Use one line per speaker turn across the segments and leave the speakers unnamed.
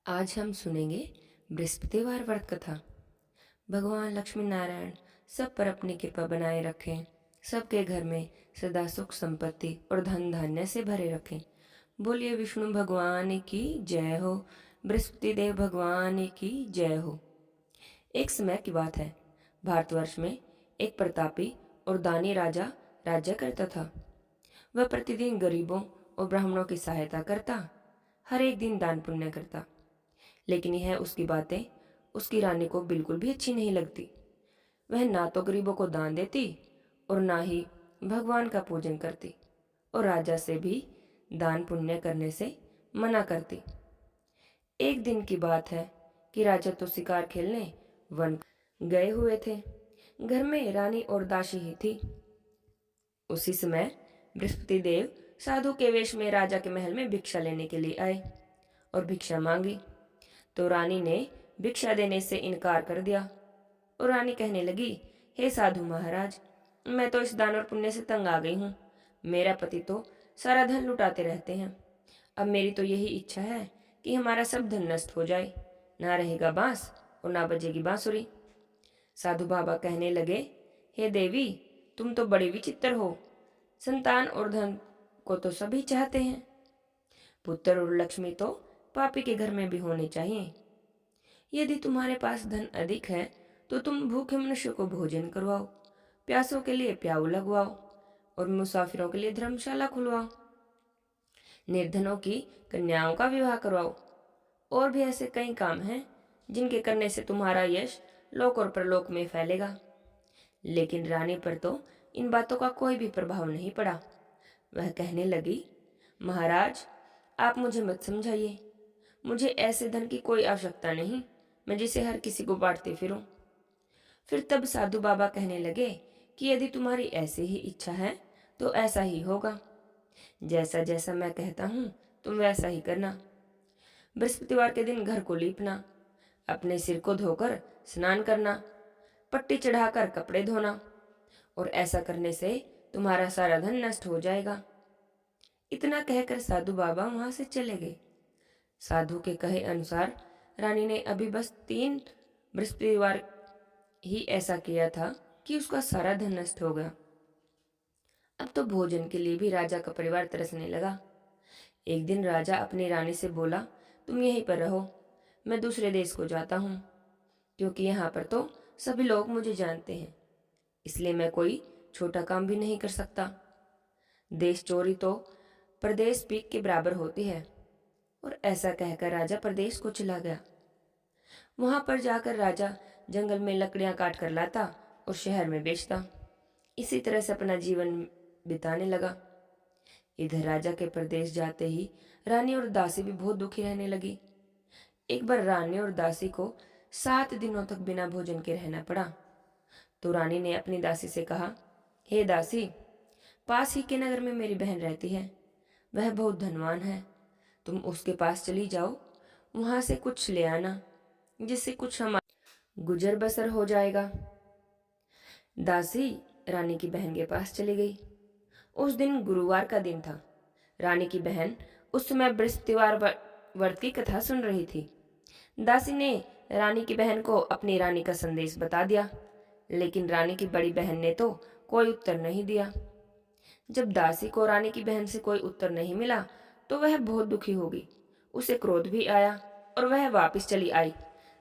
आज हम सुनेंगे बृहस्पतिवार व्रत कथा। भगवान लक्ष्मी नारायण सब पर अपनी कृपा बनाए रखें, सबके घर में सदा सुख संपत्ति और धन धान्य से भरे रखें। बोलिए विष्णु भगवान की जय हो, बृहस्पति देव भगवान की जय हो। एक समय की बात है, भारतवर्ष में एक प्रतापी और दानी राजा राज्य करता था। वह प्रतिदिन गरीबों और ब्राह्मणों की सहायता करता, हर एक दिन दान पुण्य करता। लेकिन यह उसकी बातें उसकी रानी को बिल्कुल भी अच्छी नहीं लगती। वह ना तो गरीबों को दान देती और ना ही भगवान का पूजन करती, और राजा से भी दान पुण्य करने से मना करती। एक दिन की बात है कि राजा तो शिकार खेलने वन गए हुए थे। घर में रानी और दासी ही थी। उसी समय बृहस्पति देव साधु के वेश में राजा के महल में भिक्षा लेने के लिए आए और भिक्षा मांगी। तो रानी ने भिक्षा देने से इनकार कर दिया और रानी कहने लगी, हे साधु महाराज, मैं तो इस दान और पुण्य से तंग आ गई हूँ। मेरा पति तो सारा धन लुटाते रहते हैं। अब मेरी तो यही इच्छा है कि हमारा सब धन नष्ट हो जाए, ना रहेगा बांस और ना बजेगी बांसुरी। साधु बाबा कहने लगे, हे देवी, तुम तो बड़ी विचित्र हो। संतान और धन को तो सभी चाहते हैं, पुत्र और लक्ष्मी तो पापी के घर में भी होने चाहिए। यदि तुम्हारे पास धन अधिक है तो तुम भूखे मनुष्य को भोजन करवाओ, प्यासों के लिए प्याऊ लगवाओ और मुसाफिरों के लिए धर्मशाला खुलवाओ, निर्धनों की कन्याओं का विवाह करवाओ। और भी ऐसे कई काम हैं जिनके करने से तुम्हारा यश लोक और परलोक में फैलेगा। लेकिन रानी पर तो इन बातों का कोई भी प्रभाव नहीं पड़ा। वह कहने लगी, महाराज, आप मुझे मत समझाइए। मुझे ऐसे धन की कोई आवश्यकता नहीं, मैं जिसे हर किसी को बांटते फिरूं। फिर तब साधु बाबा कहने लगे कि यदि तुम्हारी ऐसी ही इच्छा है तो ऐसा ही होगा। जैसा जैसा मैं कहता हूं तुम वैसा ही करना। बृहस्पतिवार के दिन घर को लीपना, अपने सिर को धोकर स्नान करना, पट्टी चढ़ाकर कपड़े धोना, और ऐसा करने से तुम्हारा सारा धन नष्ट हो जाएगा। इतना कहकर साधु बाबा वहां से चले गए। साधु के कहे अनुसार रानी ने अभी बस 3 बृहस्पतिवार ही ऐसा किया था कि उसका सारा धन नष्ट हो गया। अब तो भोजन के लिए भी राजा का परिवार तरसने लगा। एक दिन राजा अपनी रानी से बोला, तुम यहीं पर रहो, मैं दूसरे देश को जाता हूँ, क्योंकि यहाँ पर तो सभी लोग मुझे जानते हैं, इसलिए मैं कोई छोटा काम भी नहीं कर सकता। देश चोरी तो प्रदेश पीक के बराबर होती है। और ऐसा कहकर राजा प्रदेश को चला गया। वहां पर जाकर राजा जंगल में लकड़ियां काट कर लाता और शहर में बेचता। इसी तरह से अपना जीवन बिताने लगा। इधर राजा के प्रदेश जाते ही रानी और दासी भी बहुत दुखी रहने लगी। एक बार रानी और दासी को 7 दिनों तक बिना भोजन के रहना पड़ा। तो रानी ने अपनी दासी से कहा, हे दासी, पास ही के नगर में मेरी बहन रहती है, वह बहुत धनवान है, तुम उसके पास चली जाओ, वहां से कुछ ले आना, जिससे कुछ हमारा गुजर बसर हो जाएगा। दासी रानी की बहन के पास चली गई। उस दिन गुरुवार का दिन था। रानी की बहन उस समय बृहस्पतिवार व्रत की कथा सुन रही थी। दासी ने रानी की बहन को अपनी रानी का संदेश बता दिया, लेकिन रानी की बड़ी बहन ने तो कोई उत्तर नहीं दिया। जब दासी को रानी की बहन से कोई उत्तर नहीं मिला तो वह बहुत दुखी हो गई। उसे क्रोध भी आया और वह वापस चली आई।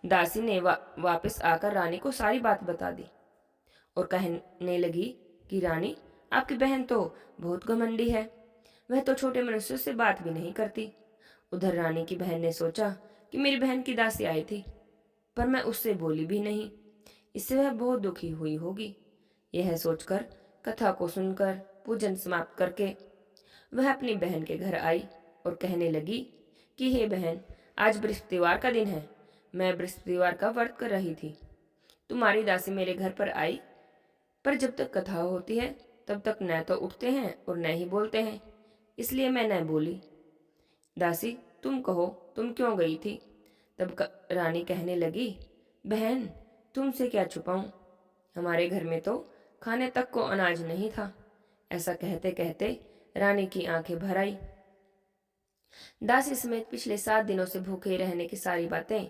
दासी ने वापस आकर रानी को सारी बात बता दी और कहने लगी कि रानी, आपकी बहन तो बहुत घमंडी है, वह तो छोटे मनुष्यों से बात भी नहीं करती। उधर रानी की बहन ने सोचा कि मेरी बहन की दासी आई थी, पर मैं उससे बोली भी नहीं, इससे वह बहुत दुखी हुई होगी। यह सोचकर कथा को सुनकर पूजन समाप्त करके वह अपनी बहन के घर आई और कहने लगी कि हे बहन, आज बृहस्पतिवार का दिन है, मैं बृहस्पतिवार का व्रत कर रही थी। तुम्हारी दासी मेरे घर पर आई, पर जब तक कथा होती है तब तक न तो उठते हैं और न ही बोलते हैं, इसलिए मैं न बोली। दासी, तुम कहो, तुम क्यों गई थी? तब रानी कहने लगी, बहन, तुमसे क्या छुपाऊं, हमारे घर में तो खाने तक को अनाज नहीं था। ऐसा कहते कहते रानी की आंखें भर आई। दासी समेत पिछले 7 दिनों से भूखे रहने की सारी बातें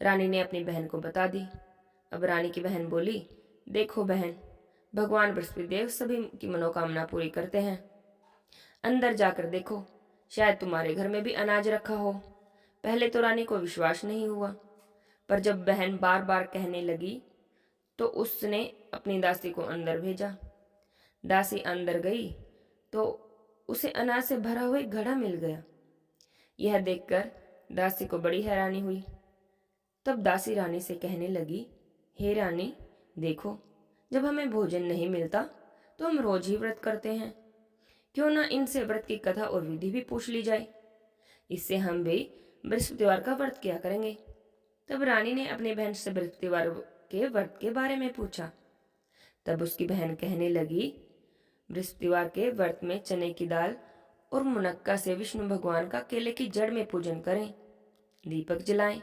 रानी ने अपनी बहन को बता दी। अब रानी की बहन बोली, देखो बहन, भगवान बृहस्पति देव सभी की मनोकामना पूरी करते हैं। अंदर जाकर देखो, शायद तुम्हारे घर में भी अनाज रखा हो। पहले तो रानी को विश्वास नहीं हुआ, पर जब बहन बार बार कहने लगी तो उसने अपनी दासी को अंदर भेजा। दासी अंदर गई तो उसे अनाज से भरा हुआ एक घड़ा मिल गया। यह देखकर दासी को बड़ी हैरानी हुई। तब दासी रानी से कहने लगी, हे रानी, देखो, जब हमें भोजन नहीं मिलता तो हम रोज ही व्रत करते हैं। क्यों ना इनसे व्रत की कथा और विधि भी पूछ ली जाए। इससे हम भी बृहस्पतिवार का व्रत किया करेंगे। तब रानी ने अपनी बहन से बृहस्पतिवार के व्रत के बारे में पूछा। तब उसकी बहन कहने लगी, बृहस्पतिवार के व्रत में चने की दाल और मुनक्का से विष्णु भगवान का केले की जड़ में पूजन करें, दीपक जलाएं,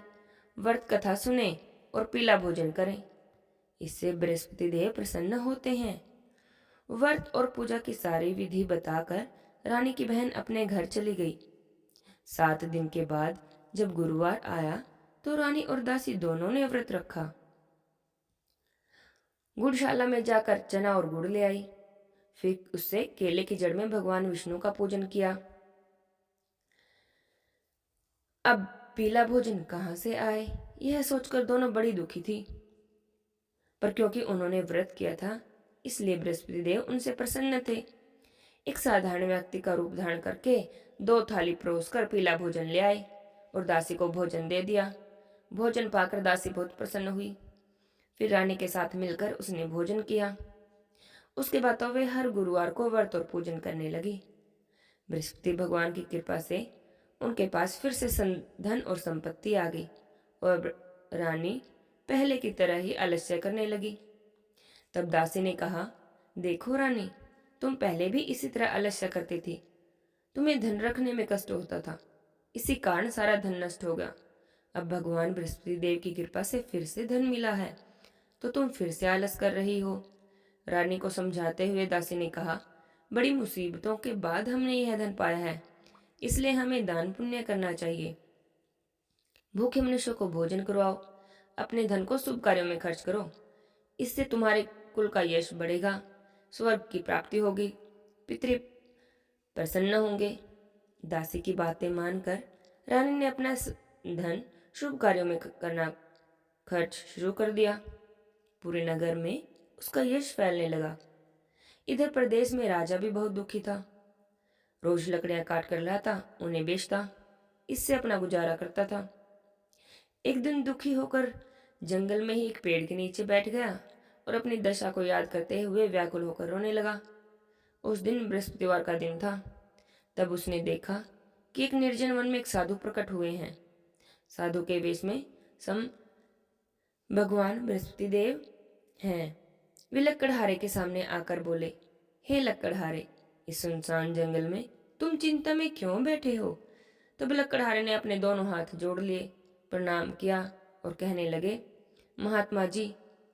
व्रत कथा सुने और पीला भोजन करें। इससे बृहस्पति देव प्रसन्न होते हैं। व्रत और पूजा की सारी विधि बताकर रानी की बहन अपने घर चली गई। 7 दिन के बाद जब गुरुवार आया तो रानी और दासी दोनों ने व्रत रखा। गुड़शाला में जाकर चना और गुड़ ले आई। फिर उससे केले की जड़ में भगवान विष्णु का पूजन किया। अब पीला भोजन कहाँ से आए, यह सोचकर दोनों बड़ी दुखी थी। पर क्योंकि उन्होंने व्रत किया था, इसलिए बृहस्पति देव उनसे प्रसन्न थे। एक साधारण व्यक्ति का रूप धारण करके 2 थाली परोस कर पीला भोजन ले आए और दासी को भोजन दे दिया। भोजन पाकर दासी बहुत प्रसन्न हुई। फिर रानी के साथ मिलकर उसने भोजन किया। उसके बाद तो वे हर गुरुवार को व्रत और पूजन करने लगी। बृहस्पति भगवान की कृपा से उनके पास फिर से धन और संपत्ति आ गई और रानी पहले की तरह ही आलस्य करने लगी। तब दासी ने कहा, देखो रानी, तुम पहले भी इसी तरह आलस्य करती थी। तुम्हें धन रखने में कष्ट होता था, इसी कारण सारा धन नष्ट हो गया। अब भगवान बृहस्पति देव की कृपा से फिर से धन मिला है, तो तुम फिर से आलस कर रही हो। रानी को समझाते हुए दासी ने कहा, बड़ी मुसीबतों के बाद हमने यह धन पाया है, इसलिए हमें दान पुण्य करना चाहिए। भूखे मनुष्यों को भोजन करवाओ, अपने धन को शुभ कार्यों में खर्च करो। इससे तुम्हारे कुल का यश बढ़ेगा, स्वर्ग की प्राप्ति होगी, पितृ प्रसन्न होंगे। दासी की बातें मानकर रानी ने अपना धन शुभ कार्यों में करना खर्च शुरू कर दिया। पूरे नगर में उसका यश फैलने लगा। इधर प्रदेश में राजा भी बहुत दुखी था। रोज लकड़ियां काट कर लाता, उन्हें बेचता, इससे अपना गुजारा करता था। एक दिन दुखी होकर जंगल में ही एक पेड़ के नीचे बैठ गया और अपनी दशा को याद करते हुए व्याकुल होकर रोने लगा। उस दिन बृहस्पतिवार का दिन था। तब उसने देखा कि एक निर्जन वन में एक साधु प्रकट हुए हैं। साधु के वेश में सम भगवान बृहस्पति देव हैं। वे लकड़हारे के सामने आकर बोले, हे लकड़हारे, इस सुनसान जंगल में तुम चिंता में क्यों बैठे हो? तब लकड़हारे ने अपने दोनों हाथ जोड़ लिए, प्रणाम किया और कहने लगे, महात्मा जी,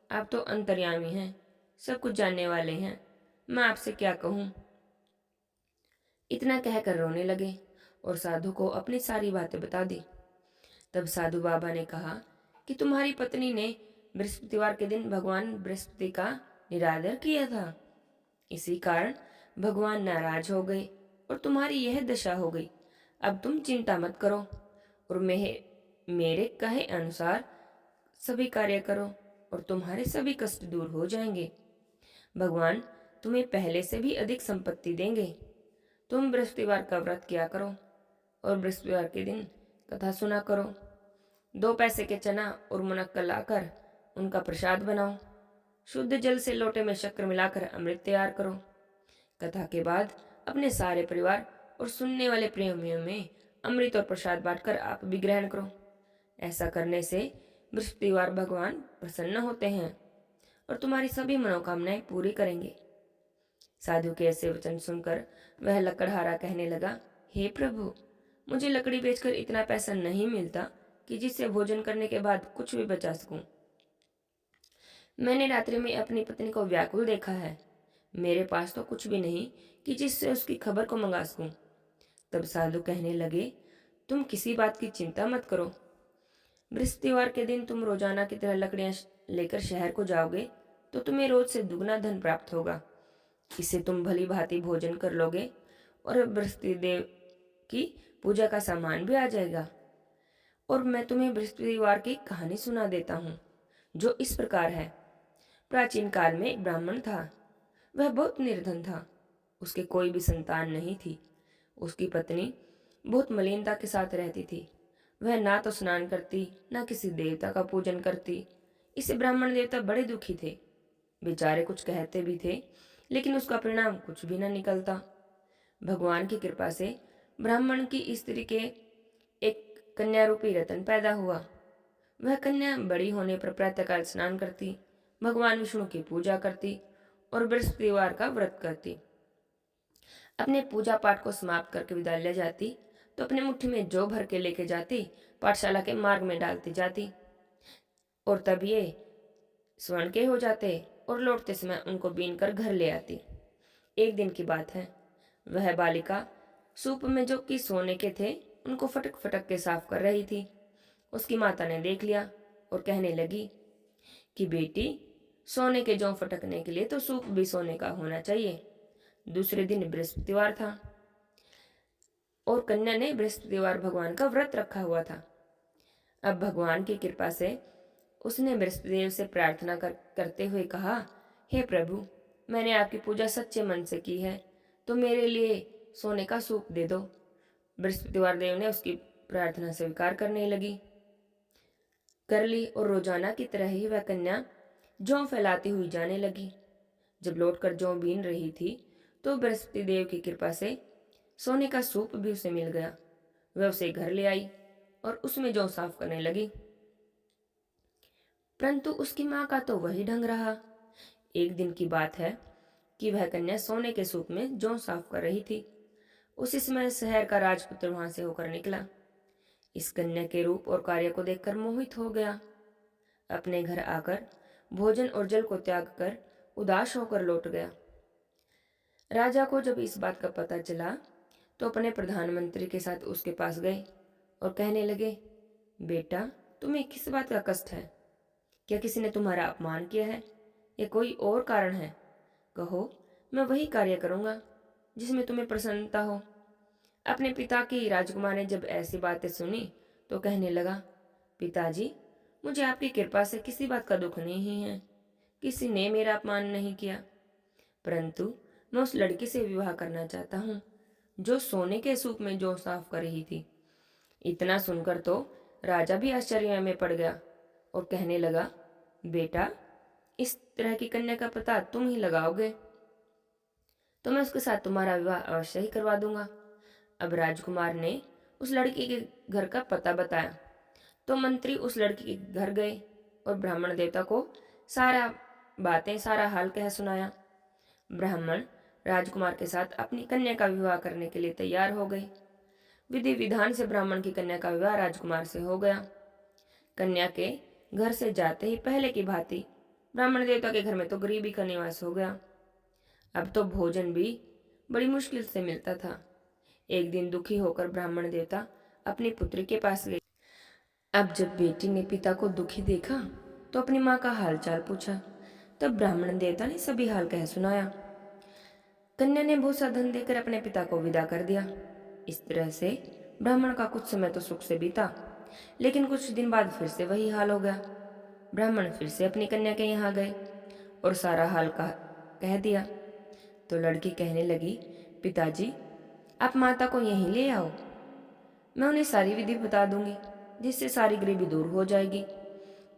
आप तो अंतर्यामी हैं, सब कुछ जानने वाले हैं, मैं आपसे क्या कहूँ। इतना कहकर रोने लगे और साधु को अपनी सारी बातें बता दी। तब साधु बाबा ने कहा कि तुम्हारी पत्नी ने बृहस्पतिवार के दिन भगवान बृहस्पति का निरादर किया था, इसी कारण भगवान नाराज हो गए और तुम्हारी यह दशा हो गई। अब तुम चिंता मत करो और मेरे कहे अनुसार सभी कार्य करो और तुम्हारे सभी कष्ट दूर हो जाएंगे। भगवान तुम्हें पहले से भी अधिक संपत्ति देंगे। तुम बृहस्पतिवार का व्रत किया करो और बृहस्पतिवार के दिन कथा सुना करो। 2 पैसे के चना और मुनक्का लाकर उनका प्रसाद बनाओ। शुद्ध जल से लोटे में शक्कर मिलाकर अमृत तैयार करो। कथा के बाद अपने सारे परिवार और सुनने वाले प्रेमियों में अमृत और प्रसाद बांटकर आप भी ग्रहण करो। ऐसा करने से बृहस्पतिवार भगवान प्रसन्न होते हैं और तुम्हारी सभी मनोकामनाएं पूरी करेंगे। साधु के ऐसे वचन सुनकर वह लकड़हारा कहने लगा, हे प्रभु, मुझे लकड़ी बेचकर इतना पैसा नहीं मिलता कि जिससे भोजन करने के बाद कुछ भी बचा सकूं। मैंने रात्रि में अपनी पत्नी को व्याकुल देखा है। मेरे पास तो कुछ भी नहीं कि जिससे उसकी खबर को मंगा सकूं। तब साधु कहने लगे, तुम किसी बात की चिंता मत करो। बृहस्पतिवार के दिन तुम रोजाना की तरह लकड़ियां लेकर शहर को जाओगे तो तुम्हें रोज से दुगना धन प्राप्त होगा। इससे तुम भली भांति भोजन कर लोगे और बृहस्पति देव की पूजा का सामान भी आ जाएगा। और मैं तुम्हें बृहस्पतिवार की कहानी सुना देता हूँ, जो इस प्रकार है। प्राचीन काल में एक ब्राह्मण था। वह बहुत निर्धन था। उसके कोई भी संतान नहीं थी। उसकी पत्नी बहुत मलिनता के साथ रहती थी। वह ना तो स्नान करती, ना किसी देवता का पूजन करती। इससे ब्राह्मण देवता बड़े दुखी थे। बेचारे कुछ कहते भी थे, लेकिन उसका परिणाम कुछ भी न निकलता। भगवान की कृपा से ब्राह्मण की स्त्री के एक कन्या रूपी रतन पैदा हुआ। वह कन्या बड़ी होने पर प्रातःकाल स्नान करती, भगवान विष्णु की पूजा करती और बृहस्पतिवार का व्रत करती। अपने पूजा पाठ को समाप्त करके विद्यालय जाती तो अपने मुट्ठी में जौ भर के लेके जाती, पाठशाला के मार्ग में डालती जाती और तब ये स्वर्ण के हो जाते और लौटते समय उनको बीन कर घर ले आती। एक दिन की बात है। वह बालिका सूप में जो कि सोने के थे उनको फटक फटक के साफ कर रही थी। उसकी माता ने देख लिया और कहने लगी कि बेटी, सोने के जौ फटकने के लिए तो सूप भी सोने का होना चाहिए। दूसरे दिन बृहस्पतिवार था और कन्या ने बृहस्पतिवार भगवान का व्रत रखा हुआ था। अब भगवान की कृपा से उसने बृहस्पतिदेव से प्रार्थना करते हुए कहा, हे प्रभु, मैंने आपकी पूजा सच्चे मन से की है, तो मेरे लिए सोने का सूप दे दो। बृहस्पतिवार देव ने उसकी प्रार्थना स्वीकार करने लगी कर ली और रोजाना की तरह ही वह कन्या जौ फैलाती हुई जाने लगी। जब लौटकर जौ बीन रही थी तो बृहस्पति देव की कृपा से सोने का सूप भी उसे मिल गया। वह उसे घर ले आई और उसमें जौ साफ करने लगी, परंतु उसकी माँ का तो वही ढंग रहा। एक दिन की बात है कि वह कन्या सोने के सूप में जौ साफ कर रही थी। उसी समय शहर का राजपुत्र वहां से होकर निकला। इस कन्या के रूप और कार्य को देखकर मोहित हो गया। अपने घर आकर भोजन और जल को त्याग कर उदास होकर लौट गया। राजा को जब इस बात का पता चला तो अपने प्रधानमंत्री के साथ उसके पास गए और कहने लगे, बेटा, तुम्हें किस बात का कष्ट है? क्या किसी ने तुम्हारा अपमान किया है या कोई और कारण है? कहो, मैं वही कार्य करूंगा जिसमें तुम्हें प्रसन्नता हो। अपने पिता की राजकुमार ने जब ऐसी बातें सुनी तो कहने लगा, पिताजी, मुझे आपकी कृपा से किसी बात का दुख नहीं है। किसी ने मेरा अपमान नहीं किया, परंतु मैं उस लड़की से विवाह करना चाहता हूँ जो सोने के सूप में जौ साफ कर रही थी। इतना सुनकर तो राजा भी आश्चर्य में पड़ गया और कहने लगा, बेटा, इस तरह की कन्या का पता तुम ही लगाओगे तो मैं उसके साथ तुम्हारा विवाह अवश्य ही करवा दूंगा। अब राजकुमार ने उस लड़की के घर का पता बताया तो मंत्री उस लड़की के घर गए और ब्राह्मण देवता को सारा हाल कह सुनाया। ब्राह्मण राजकुमार के साथ अपनी कन्या का विवाह करने के लिए तैयार हो गए। विधि विधान से ब्राह्मण की कन्या का विवाह राजकुमार से हो गया। कन्या के घर से जाते ही पहले की भांति ब्राह्मण देवता के घर में तो गरीबी का निवास हो गया। अब तो भोजन भी बड़ी मुश्किल से मिलता था। एक दिन दुखी होकर ब्राह्मण देवता अपनी पुत्री के पास गए। अब जब बेटी ने पिता को दुखी देखा तो अपनी माँ का हालचाल पूछा। तब ब्राह्मण देवता ने सभी हाल कह सुनाया। कन्या ने बहुत सा धन देकर अपने पिता को विदा कर दिया। इस तरह से ब्राह्मण का कुछ समय तो सुख से बीता, लेकिन कुछ दिन बाद फिर से वही हाल हो गया। ब्राह्मण फिर से अपनी कन्या के यहाँ गए और सारा हाल कह दिया तो लड़की कहने लगी, पिताजी, आप माता को यहीं ले आओ, मैं उन्हें सारी विधि बता दूंगी जिससे सारी गरीबी दूर हो जाएगी।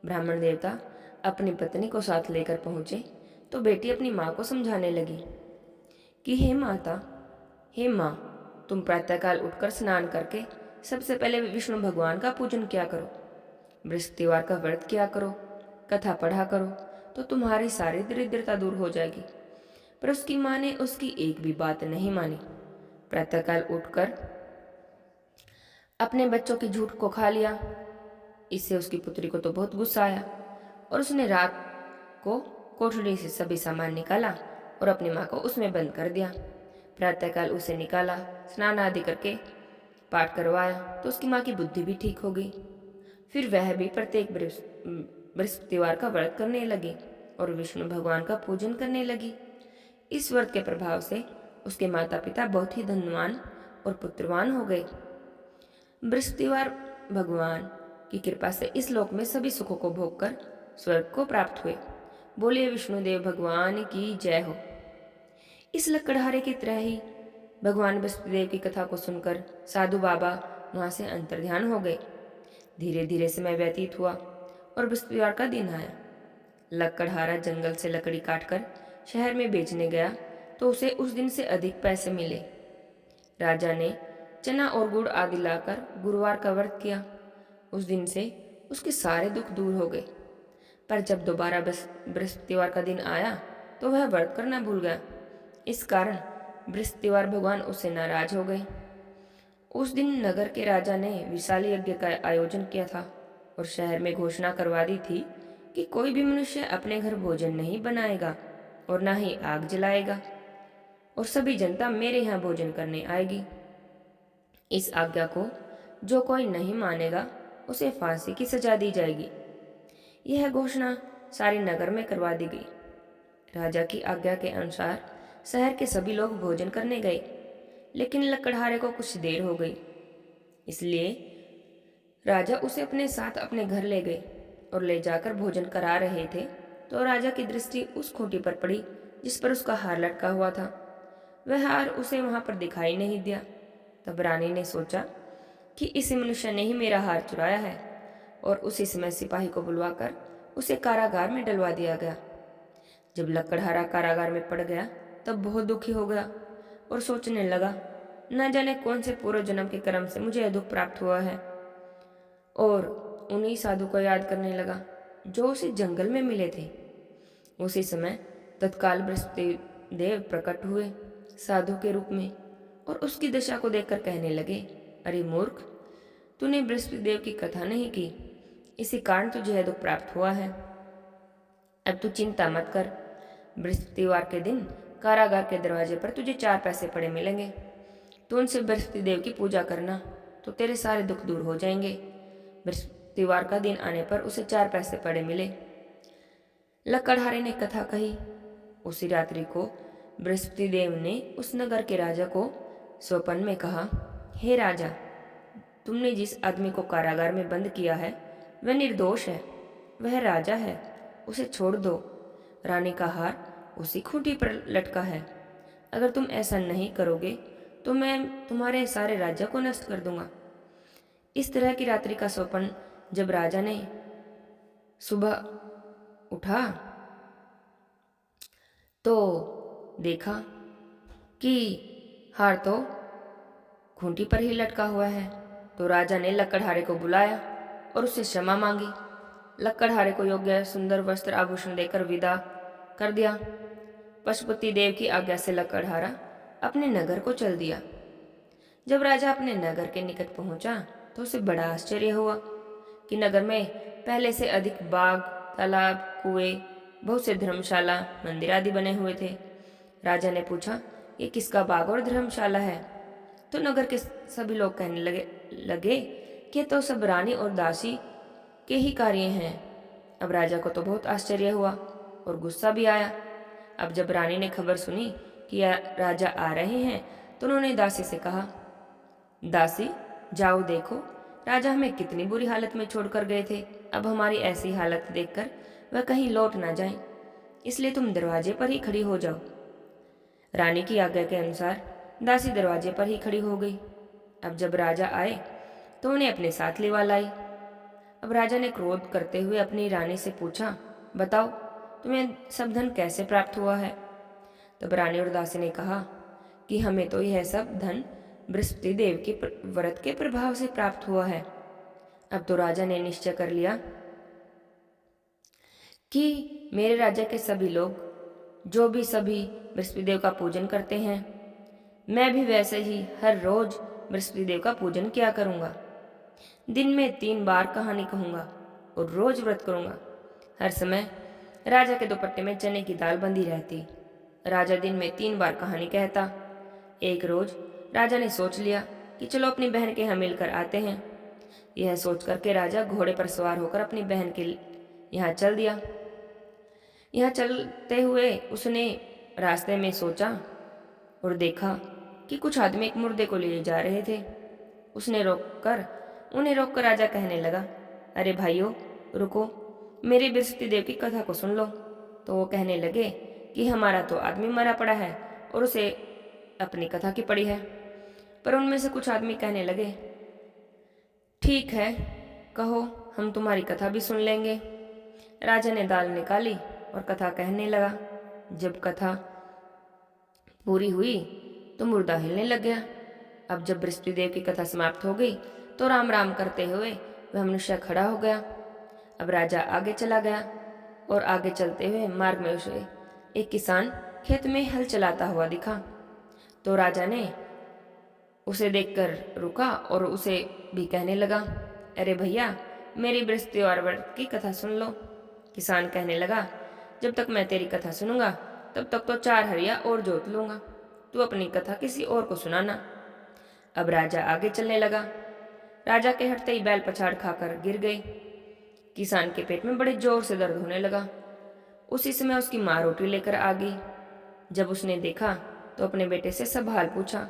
ब्राह्मण देवता अपनी पत्नी को साथ लेकर पहुंचे तो बेटी अपनी माँ को समझाने लगी कि हे माँ, तुम प्रातःकाल उठकर स्नान करके सबसे पहले विष्णु भगवान का पूजन किया करो, बृहस्पतिवार का व्रत किया करो, कथा पढ़ा करो तो तुम्हारी सारी दरिद्रता दूर हो जाएगी। पर उसकी माँ ने उसकी एक भी बात नहीं मानी। प्रातःकाल उठकर अपने बच्चों की झूठ को खा लिया। इससे उसकी पुत्री को तो बहुत गुस्सा आया और उसने रात को कोठरी से सभी सामान निकाला और अपनी माँ को उसमें बंद कर दिया। प्रातःकाल उसे निकाला, स्नान आदि करके पाठ करवाया तो उसकी माँ की बुद्धि भी ठीक हो गई। फिर वह भी प्रत्येक बृहस्पतिवार का व्रत करने लगी और विष्णु भगवान का पूजन करने लगी। इस व्रत के प्रभाव से उसके माता पिता बहुत ही धनवान और पुत्रवान हो गए। बृहस्पतिवार भगवान की कृपा से इस लोक में सभी सुखों को भोगकर स्वर्ग को प्राप्त हुए। बोलिए विष्णुदेव भगवान की जय हो। इस लकड़हारे की तरह ही भगवान बृहस्पतिदेव की कथा को सुनकर साधु बाबा वहां से अंतर्ध्यान हो गए। धीरे धीरे समय व्यतीत हुआ और बृहस्पतिवार का दिन आया। लकड़हारा जंगल से लकड़ी काटकर शहर में बेचने गया तो उसे उस दिन से अधिक पैसे मिले। राजा ने चना और गुड़ आदि लाकर गुरुवार का व्रत किया। उस दिन से उसके सारे दुख दूर हो गए। पर जब दोबारा बृहस्पतिवार का दिन आया तो वह व्रत करना भूल गया। इस कारण बृहस्पतिवार भगवान उससे नाराज हो गए। उस दिन नगर के राजा ने विशाल यज्ञ का आयोजन किया था और शहर में घोषणा करवा दी थी कि कोई भी मनुष्य अपने घर भोजन नहीं बनाएगा और ना ही आग जलाएगा और सभी जनता मेरे यहाँ भोजन करने आएगी। इस आज्ञा को जो कोई नहीं मानेगा उसे फांसी की सजा दी जाएगी। यह घोषणा सारे नगर में करवा दी गई। राजा की आज्ञा के अनुसार शहर के सभी लोग भोजन करने गए, लेकिन लकड़हारे को कुछ देर हो गई। इसलिए राजा उसे अपने साथ अपने घर ले गए और ले जाकर भोजन करा रहे थे तो राजा की दृष्टि उस खूंटी पर पड़ी जिस पर उसका हार लटका हुआ था। वह हार उसे वहां पर दिखाई नहीं दिया। तब रानी ने सोचा कि इस मनुष्य ने ही मेरा हार चुराया है और उसी समय सिपाही को बुलवाकर उसे कारागार में डलवा दिया गया। जब लकड़हारा कारागार में पड़ गया तब बहुत दुखी हो गया और सोचने लगा, न जाने कौन से पूर्व जन्म के कर्म से मुझे यह दुख प्राप्त हुआ है। और उन्हीं साधु को याद करने लगा जो उसे जंगल में मिले थे। उसी समय तत्काल बृहस्पति देव प्रकट हुए साधु के रूप में और उसकी दशा को देखकर कहने लगे, अरे मूर्ख, तूने बृहस्पति देव की कथा नहीं की, इसी कारण तुझे यह दुख प्राप्त हुआ है। अब तू चिंता मत कर, बृहस्पतिवार के दिन कारागार के दरवाजे पर तुझे 4 पैसे पड़े मिलेंगे। तू उनसे बृहस्पति देव की पूजा करना तो तेरे सारे दुख दूर हो जाएंगे। बृहस्पतिवार का दिन आने पर उसे 4 पैसे पड़े मिले। लकड़हारे ने कथा कही। उसी रात्रि को बृहस्पति देव ने उस नगर के राजा को स्वप्न में कहा, हे राजा, तुमने जिस आदमी को कारागार में बंद किया है वह निर्दोष है, वह राजा है, उसे छोड़ दो। रानी का हार उसी खूंटी पर लटका है। अगर तुम ऐसा नहीं करोगे तो मैं तुम्हारे सारे राज्य को नष्ट कर दूंगा। इस तरह की रात्रि का स्वप्न जब राजा ने सुबह उठा तो देखा कि हार तो खूंटी पर ही लटका हुआ है। तो राजा ने लकड़हारे को बुलाया और उससे क्षमा मांगी। लकड़हारे को योग्य सुंदर वस्त्र आभूषण देकर विदा कर दिया। पशुपति देव की आज्ञा से लकड़हारा अपने नगर को चल दिया। जब राजा अपने नगर के निकट पहुंचा तो उसे बड़ा आश्चर्य हुआ कि नगर में पहले से अधिक बाग, तालाब, कुएं, बहुत से धर्मशाला, मंदिर आदि बने हुए थे। राजा ने पूछा, ये किसका बाग और धर्मशाला है? तो नगर के सभी लोग कहने लगे कि तो सब रानी और दासी के ही कार्य हैं। अब राजा को तो बहुत आश्चर्य हुआ और गुस्सा भी आया। अब जब रानी ने खबर सुनी कि राजा आ रहे हैं तो उन्होंने दासी से कहा, दासी, जाओ देखो, राजा हमें कितनी बुरी हालत में छोड़कर गए थे। अब हमारी ऐसी हालत देखकर वह कहीं लौट ना जाए, इसलिए तुम दरवाजे पर ही खड़ी हो जाओ। रानी की आज्ञा के अनुसार दासी दरवाजे पर ही खड़ी हो गई। अब जब राजा आए तो उन्हें अपने साथ लिवा लाई। अब राजा ने क्रोध करते हुए अपनी रानी से पूछा, बताओ तुम्हें सब धन कैसे प्राप्त हुआ है? तब रानी और दासी ने कहा कि हमें तो यह सब धन बृहस्पति देव के व्रत के प्रभाव से प्राप्त हुआ है। अब तो राजा ने निश्चय कर लिया कि मेरे राज्य के सभी लोग जो भी सभी बृहस्पति देव का पूजन करते हैं, मैं भी वैसे ही हर रोज बृहस्पति देव का पूजन किया करूंगा। दिन में 3 बार कहानी कहूंगा और रोज व्रत करूंगा। हर समय राजा के दुपट्टे में चने की दाल बंधी रहती। राजा दिन में 3 बार कहानी कहता। एक रोज राजा ने सोच लिया कि चलो अपनी बहन के यहाँ मिलकर आते हैं। यह सोच करके राजा घोड़े पर सवार होकर अपनी बहन के यहाँ चल दिया। यहाँ चलते हुए उसने रास्ते में सोचा और देखा कि कुछ आदमी एक मुर्दे को ले जा रहे थे। उन्हें रोककर राजा कहने लगा, अरे भाइयों रुको, मेरी बृहस्पति देव की कथा को सुन लो। तो वो कहने लगे कि हमारा तो आदमी मरा पड़ा है और उसे अपनी कथा की पड़ी है। पर उनमें से कुछ आदमी कहने लगे, ठीक है, कहो, हम तुम्हारी कथा भी सुन लेंगे। राजा ने दाल निकाली और कथा कहने लगा। जब कथा पूरी हुई तो मुर्दा हिलने लग गया। अब जब बृहस्पति देव की कथा समाप्त हो गई तो राम राम करते हुए वह मनुष्य खड़ा हो गया। अब राजा आगे चला गया और आगे चलते हुए मार्ग में उसे एक किसान खेत में हल चलाता हुआ दिखा। तो राजा ने उसे देखकर रुका और उसे भी कहने लगा, अरे भैया, मेरी बृहस्पतिवार व्रत की कथा सुन लो। किसान कहने लगा, जब तक मैं तेरी कथा सुनूंगा तब तक तो 4 हरिया और जोत लूंगा, तू अपनी कथा किसी और को सुनाना। अब राजा आगे चलने लगा। राजा के हटते ही बैल पछाड़ खाकर गिर गई। किसान के पेट में बड़े जोर से दर्द होने लगा। उसी समय उसकी माँ रोटी लेकर आ गई। जब उसने देखा तो अपने बेटे से सब हाल पूछा।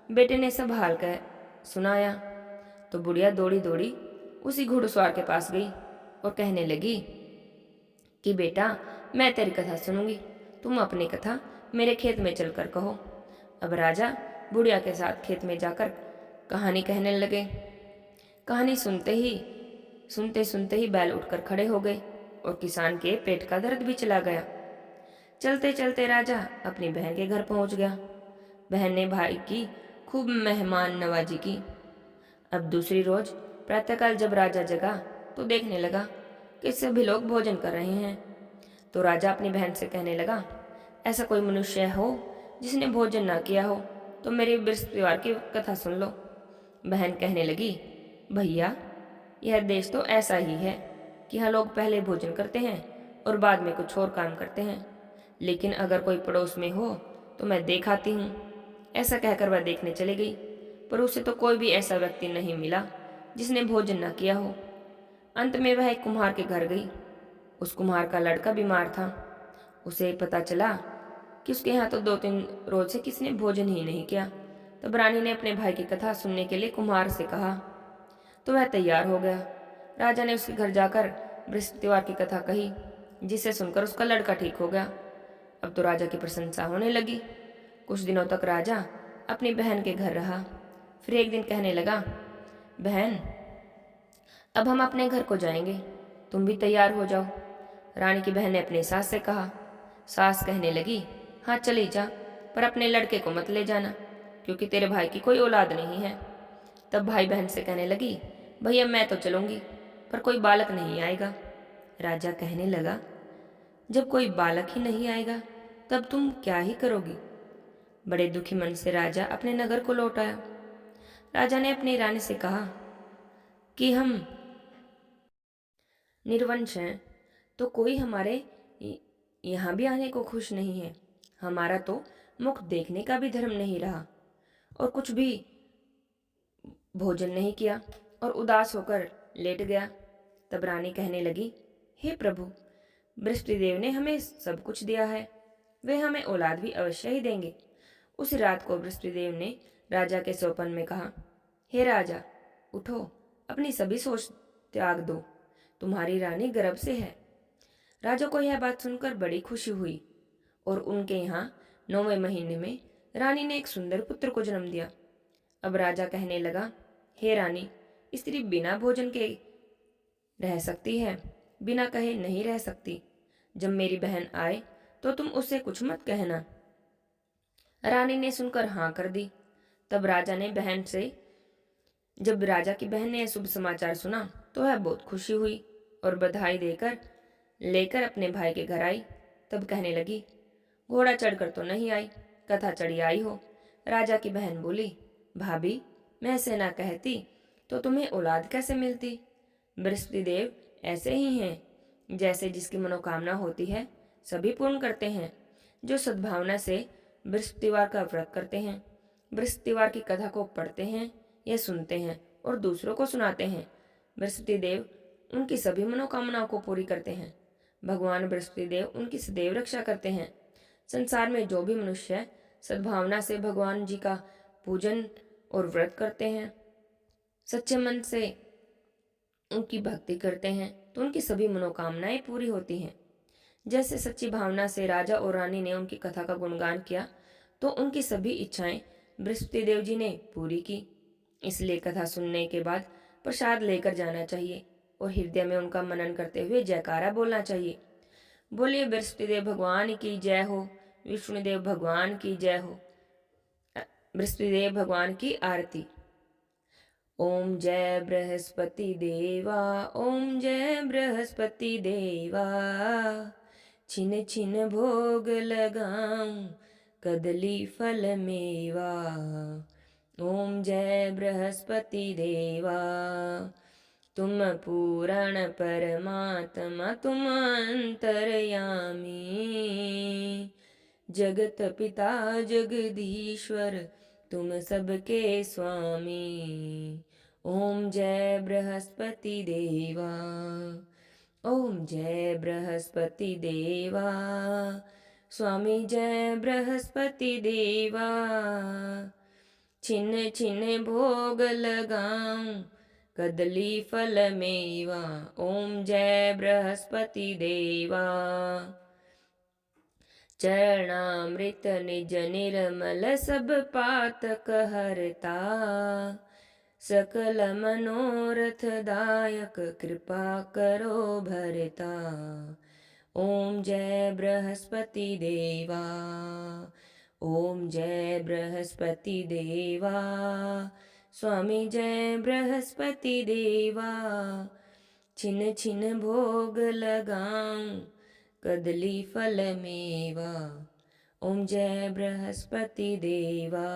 बेटे ने सब हाल कह सुनाया तो बुढ़िया दौड़ी दौड़ी उसी घुड़सवार के पास गई और कहने लगी कि बेटा, मैं तेरी कथा सुनूंगी, तुम अपनी कथा मेरे खेत में चलकर कहो। अब राजा बुढ़िया के साथ खेत में जाकर कहानी कहने लगे। कहानी सुनते सुनते ही बैल उठकर खड़े हो गए और किसान के पेट का दर्द भी चला गया। चलते चलते राजा अपनी बहन के घर पहुंच गया। बहन ने भाई की खूब मेहमान नवाजी की। अब दूसरी रोज प्रातःकाल जब राजा जगा तो देखने लगा कि सभी लोग भोजन कर रहे हैं। तो राजा अपनी बहन से कहने लगा, ऐसा कोई मनुष्य हो जिसने भोजन ना किया हो तो मेरी बृहस्पतिवार की कथा सुन लो। बहन कहने लगी, भैया, यह देश तो ऐसा ही है कि यहाँ लोग पहले भोजन करते हैं और बाद में कुछ और काम करते हैं, लेकिन अगर कोई पड़ोस में हो तो मैं देख आती हूँ। ऐसा कहकर वह देखने चली गई, पर उसे तो कोई भी ऐसा व्यक्ति नहीं मिला जिसने भोजन न किया हो। अंत में वह एक कुम्हार के घर गई। उस कुम्हार का लड़का बीमार था। उसे पता चला कि उसके यहाँ तो 2-3 रोज से किसी ने भोजन ही नहीं किया। तब रानी ने अपने भाई की कथा सुनने के लिए कुम्हार से कहा तो वह तैयार हो गया। राजा ने उसके घर जाकर बृहस्पतिवार की कथा कही, जिसे सुनकर उसका लड़का ठीक हो गया। अब तो राजा की प्रशंसा होने लगी। कुछ दिनों तक राजा अपनी बहन के घर रहा। फिर एक दिन कहने लगा, बहन, अब हम अपने घर को जाएंगे, तुम भी तैयार हो जाओ। रानी की बहन ने अपनी सास से कहा। सास कहने लगी, हाँ चली जा, पर अपने लड़के को मत ले जाना, क्योंकि तेरे भाई की कोई औलाद नहीं है। तब भाई बहन से कहने लगी, भैया मैं तो चलूंगी, पर कोई बालक नहीं आएगा। राजा कहने लगा, जब कोई बालक ही नहीं आएगा तब तुम क्या ही करोगी। बड़े दुखी मन से राजा अपने नगर को लौट आया। राजा ने अपनी रानी से कहा कि हम निर्वंश हैं, तो कोई हमारे यहाँ भी आने को खुश नहीं है। हमारा तो मुख देखने का भी धर्म नहीं रहा और कुछ भी भोजन नहीं किया और उदास होकर लेट गया। तब रानी कहने लगी, हे प्रभु, बृहस्पति देव ने हमें सब कुछ दिया है, वे हमें औलाद भी अवश्य ही देंगे। उसी रात को बृहस्पति देव ने राजा के स्वप्न में कहा, हे राजा, उठो, अपनी सभी सोच त्याग दो, तुम्हारी रानी गर्भ से है। राजा को यह बात सुनकर बड़ी खुशी हुई और उनके यहाँ 9वें महीने में रानी ने एक सुंदर पुत्र को जन्म दिया। अब राजा कहने लगा, हे रानी, स्त्री बिना भोजन के रह सकती है, बिना कहे नहीं रह सकती। जब मेरी बहन आए तो तुम उससे कुछ मत कहना। रानी ने सुनकर हाँ कर दी। तब जब राजा की बहन ने यह शुभ समाचार सुना तो वह बहुत खुशी हुई और बधाई देकर लेकर अपने भाई के घर आई। तब कहने लगी, घोड़ा चढ़कर तो नहीं आई, कथा चढ़ी आई हो। राजा की बहन बोली, भाभी, मैं ऐसे ना कहती तो तुम्हें औलाद कैसे मिलती। बृहस्पति देव ऐसे ही हैं, जैसे जिसकी मनोकामना होती है सभी पूर्ण करते हैं। जो सद्भावना से बृहस्पतिवार का व्रत करते हैं, बृहस्पतिवार की कथा को पढ़ते हैं, यह सुनते हैं और दूसरों को सुनाते हैं। बृहस्पति देव उनकी सभी मनोकामनाओं को पूरी करते हैं। भगवान बृहस्पति देव उनकी सदैव रक्षा करते हैं। संसार में जो भी मनुष्य सद्भावना से भगवान जी का पूजन और व्रत करते हैं, सच्चे मन से उनकी भक्ति करते हैं, तो उनकी सभी मनोकामनाएं पूरी होती हैं। जैसे सच्ची भावना से राजा और रानी ने उनकी कथा का गुणगान किया, तो उनकी सभी इच्छाएं बृहस्पति देव जी ने पूरी की। इसलिए कथा सुनने के बाद प्रसाद लेकर जाना चाहिए और हृदय में उनका मनन करते हुए जयकारा बोलना चाहिए। बोलिए बृहस्पति देव भगवान की जय हो, विष्णुदेव भगवान की जय हो। बृहस्पति देव भगवान की आरती। ओम जय बृहस्पति देवा, ओम जय बृहस्पति देवा, छिन छिन भोग लगाऊं कदली फल मेवा। ओम जय बृहस्पति देवा, तुम पूरण परमात्मा तुम अंतर्यामी, जगत पिता जगदीश्वर तुम सबके स्वामी। ओम जय बृहस्पति देवा, ओम जय बृहस्पति देवा, स्वामी जय बृहस्पति देवा, छिन छिन भोग लगाऊं कदली फल मेवा। ओम जय बृहस्पति देवा, चरणामृत निज निर्मल सब पातक हरता, सकल मनोरथ दायक कृपा करो भरता। ओम जय बृहस्पति देवा, ओम जय बृहस्पति देवा, स्वामी जय बृहस्पति देवा, छिन छिन भोग लगाऊं कदली फल मेवा। ओम जय बृहस्पति देवा,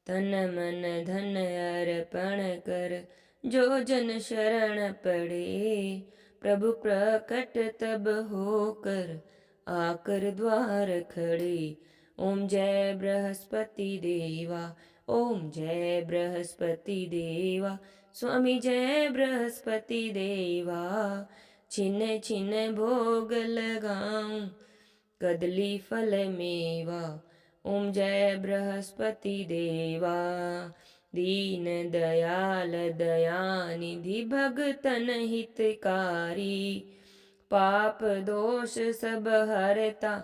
तन मन धन अर्पण कर जो जन शरण पड़े, प्रभु प्रकट तब होकर आकर द्वार खड़े। ओम जय बृहस्पति देवा, ओम जय बृहस्पति देवा, स्वामी जय बृहस्पति देवा, छिन छिन भोग लगाऊं कदली फल मेवा। ओम जय बृहस्पति देवा, दीन दयाल दयानिधि भगतन हितकारी, पाप दोष सब हरता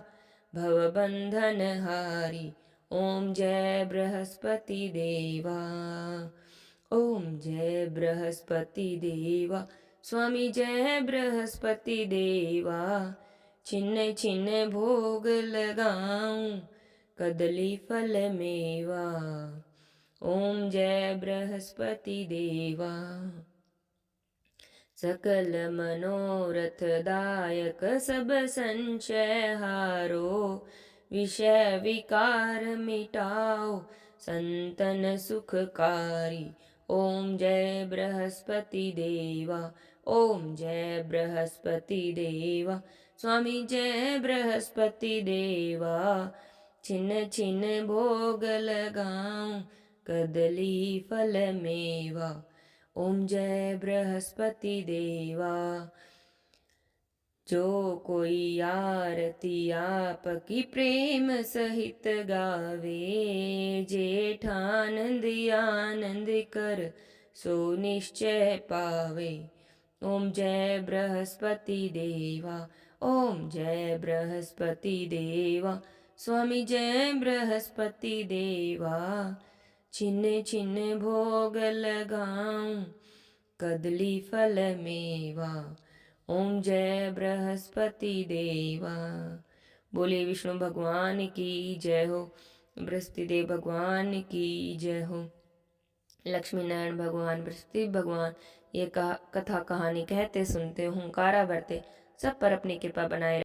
भव बंधन हारी। ओम जय बृहस्पति देवा, ओम जय बृहस्पति देवा, स्वामी जय बृहस्पति देवा, छिन छिन भोग लगाऊं कदली फल मेवा। ओम जय बृहस्पति देवा, सकल मनोरथ दायक सब संशय हारो, विषय विकार मिटाओ संतन सुखकारी। ओम जय बृहस्पति देवा, ओम जय बृहस्पति देवा, स्वामी जय बृहस्पति देवा, छिन छिन भोग लगाऊं कदली फल मेवा। ओम जय बृहस्पति देवा, जो कोई आरती आपकी प्रेम सहित गावे, जेठानंद आनंद कर सो निश्चय पावे। ओम जय बृहस्पति देवा, ओम जय बृहस्पति देवा, स्वामी जय बृहस्पति देवा, छिन छिन भोग लगाऊं कदली फल मेवा। ओम जय बृहस्पति देवा। बोले विष्णु भगवान की जय हो, बृहस्पति देव भगवान की जय हो। लक्ष्मी नारायण भगवान, बृहस्पति भगवान ये कथा कहानी कहते सुनते हुंकारा भरते सब पर अपनी कृपा बनाए